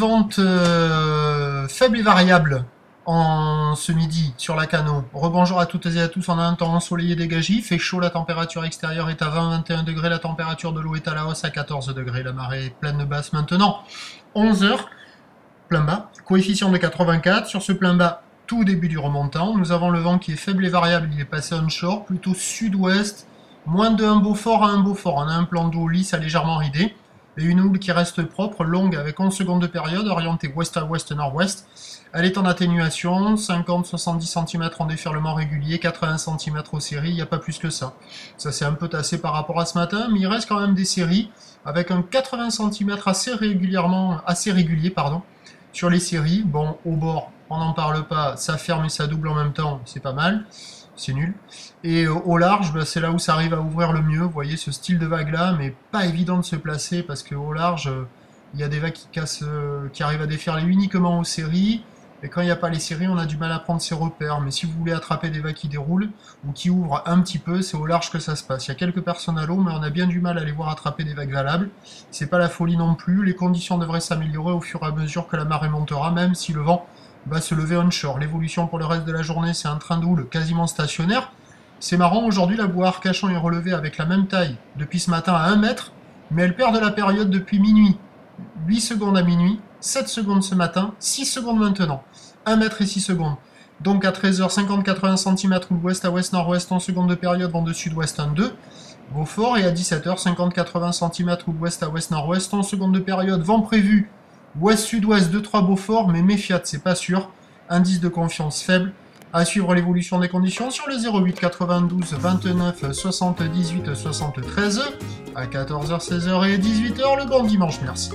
vente faible et variable en ce midi sur la Cano. Rebonjour à toutes et à tous, on a un temps ensoleillé dégagé, il fait chaud, la température extérieure est à 20-21 degrés, la température de l'eau est à la hausse à 14 degrés, la marée est pleine de basse maintenant. 11 heures, plein bas, coefficient de 84, sur ce plein bas, tout début du remontant, nous avons le vent qui est faible et variable, il est passé onshore, plutôt sud-ouest, moins de un Beaufort à un Beaufort, on a un plan d'eau lisse à légèrement ridé, et une houle qui reste propre, longue avec 11 secondes de période, orientée ouest à ouest, nord-ouest. Elle est en atténuation, 50-70 cm en déferlement régulier, 80 cm aux séries, il n'y a pas plus que ça. Ça s'est un peu tassé par rapport à ce matin, mais il reste quand même des séries, avec un 80 cm assez régulier, sur les séries. Bon, au bord, on n'en parle pas, ça ferme et ça double en même temps, c'est pas mal. C'est nul. Et au large, bah, c'est là où ça arrive à ouvrir le mieux. Vous voyez ce style de vague là, mais pas évident de se placer parce qu'au large, il y a des vagues qui arrivent à déferler uniquement aux séries. Et quand il n'y a pas les séries, on a du mal à prendre ses repères. Mais si vous voulez attraper des vagues qui déroulent ou qui ouvrent un petit peu, c'est au large que ça se passe. Il y a quelques personnes à l'eau, mais on a bien du mal à les voir attraper des vagues valables. C'est pas la folie non plus. Les conditions devraient s'améliorer au fur et à mesure que la marée montera, même si le vent va se lever onshore. L'évolution pour le reste de la journée, c'est un train de houle quasiment stationnaire. C'est marrant, aujourd'hui, la bouée Arcachon est relevée avec la même taille depuis ce matin à 1 mètre, mais elle perd de la période depuis minuit. 8 secondes à minuit, 7 secondes ce matin, 6 secondes maintenant. 1 mètre et 6 secondes. Donc à 13h, 50-80 cm ou ouest à ouest, nord-ouest, en secondes de période, vent de sud-ouest 1-2. Beaufort, et à 17h, 50-80 cm ou ouest à ouest, nord-ouest, en secondes de période, vent prévu ouest-sud-ouest 2-3 Beaufort, mais méfiat, c'est pas sûr. Indice de confiance faible. À suivre l'évolution des conditions sur le 08 92 29 78 73 à 14h, 16h et 18h le bon dimanche. Merci.